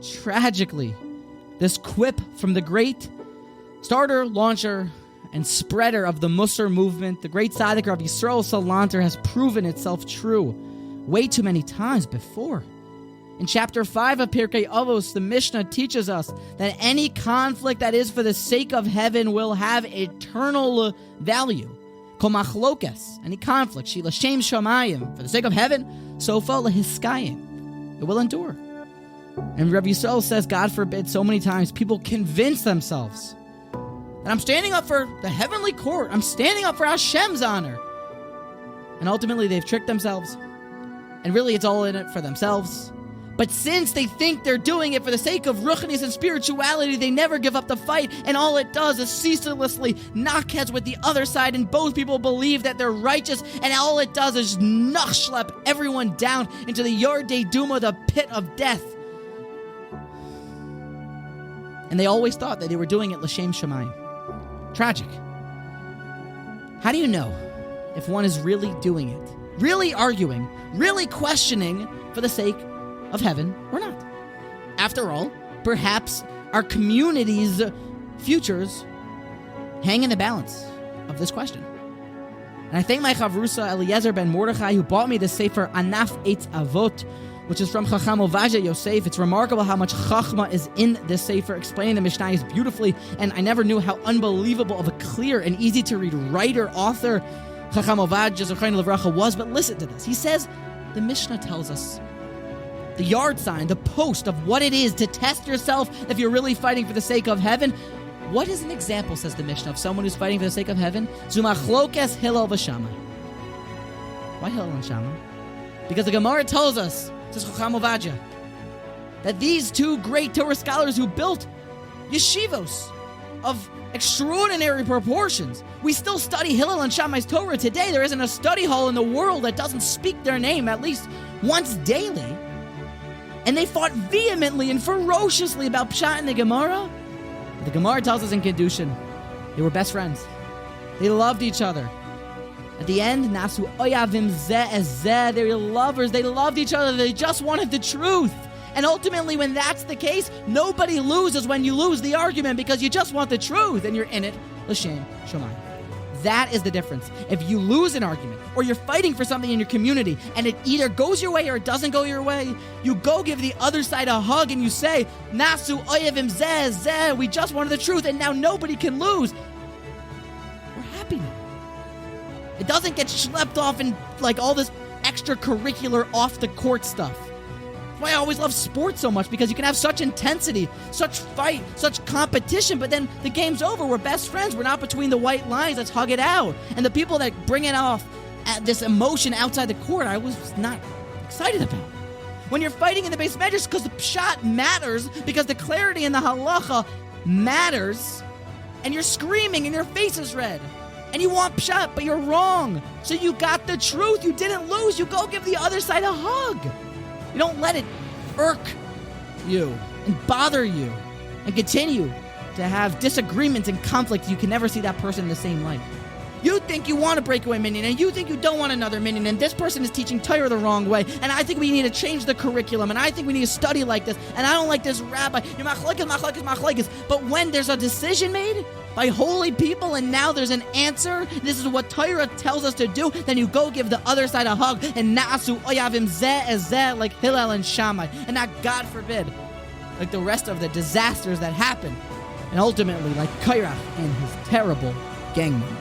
Tragically, this quip from the great starter, launcher, and spreader of the Musar movement, the great tzaddik of Yisrael Salanter, has proven itself true way too many times before. In chapter 5 of Pirkei Avos, the Mishnah teaches us that any conflict that is for the sake of heaven will have eternal value. Kol machlokes, any conflict, she l'shem shamayim, for the sake of heaven, sofa lehiskayim, it will endure. And Rabbi Yisrael says, God forbid, so many times people convince themselves that I'm standing up for the heavenly court, I'm standing up for Hashem's honor. And ultimately they've tricked themselves, and really it's all in it for themselves. But since they think they're doing it for the sake of ruchnis and spirituality, they never give up the fight, and all it does is ceaselessly knock heads with the other side, and both people believe that they're righteous, and all it does is nachschlep everyone down into the Yardei Duma, the pit of death. And they always thought that they were doing it l'shem shamayim. Tragic. How do you know if one is really doing it, really arguing, really questioning for the sake of heaven or not? After all, perhaps our community's futures hang in the balance of this question. And I thank my chavrusa Eliezer ben Mordechai, who bought me the sefer Anaf Eit Avot, which is from Chacham Ovadiah Yosef. It's remarkable how much chachma is in this sefer, explaining the Mishnayos beautifully, and I never knew how unbelievable of a clear and easy-to-read writer, author Chacham Ovadiah Zechreinu Livracha was. But listen to this. He says, the Mishnah tells us the yard sign, the post of what it is to test yourself if you're really fighting for the sake of heaven. What is an example, says the Mishnah, of someone who's fighting for the sake of heaven? Zumachlokes Hillel and Shamai. Why Hillel and Shamai? Because the Gemara tells us, says Chacham Ovadiah, that these two great Torah scholars who built yeshivos of extraordinary proportions, we still study Hillel and Shammai's Torah today. There isn't a study hall in the world that doesn't speak their name at least once daily. And they fought vehemently and ferociously about Pshat in the Gemara. The Gemara tells us in Kedushin, they were best friends. They loved each other. At the end, Nasu Oyavim Zeh Ez Zeh, they were lovers, they loved each other, they just wanted the truth. And ultimately, when that's the case, nobody loses when you lose the argument, because you just want the truth and you're in it l'shem shamayim. That is the difference. If you lose an argument, or you're fighting for something in your community, and it either goes your way or it doesn't go your way, you go give the other side a hug and you say, Nasu Oyavim Zeh Zeh, we just wanted the truth and now nobody can lose. We're happy now. It doesn't get schlepped off in like all this extracurricular off-the-court stuff. That's why I always love sports so much, because you can have such intensity, such fight, such competition, but then the game's over. We're best friends. We're not between the white lines. Let's hug it out. And the people that bring it off, this emotion outside the court, I was not excited about. When you're fighting in the base measures, because the pshat matters, because the clarity in the halacha matters, and you're screaming and your face is red. And you want pshat, but you're wrong. So you got the truth. You didn't lose. You go give the other side a hug. You don't let it irk you and bother you and continue to have disagreements and conflicts. You can never see that person in the same light. You think you want a breakaway minyan, and you think you don't want another minyan, and this person is teaching Torah the wrong way, and I think we need to change the curriculum, and I think we need to study like this, and I don't like this rabbi. You're machlokes. But when there's a decision made by holy people, and now there's an answer, this is what Torah tells us to do, then you go give the other side a hug, and na'asu oyavim zeh ez zeh, like Hillel and Shamai, and not, God forbid, like the rest of the disasters that happen, and ultimately like Kairach and his terrible gang members.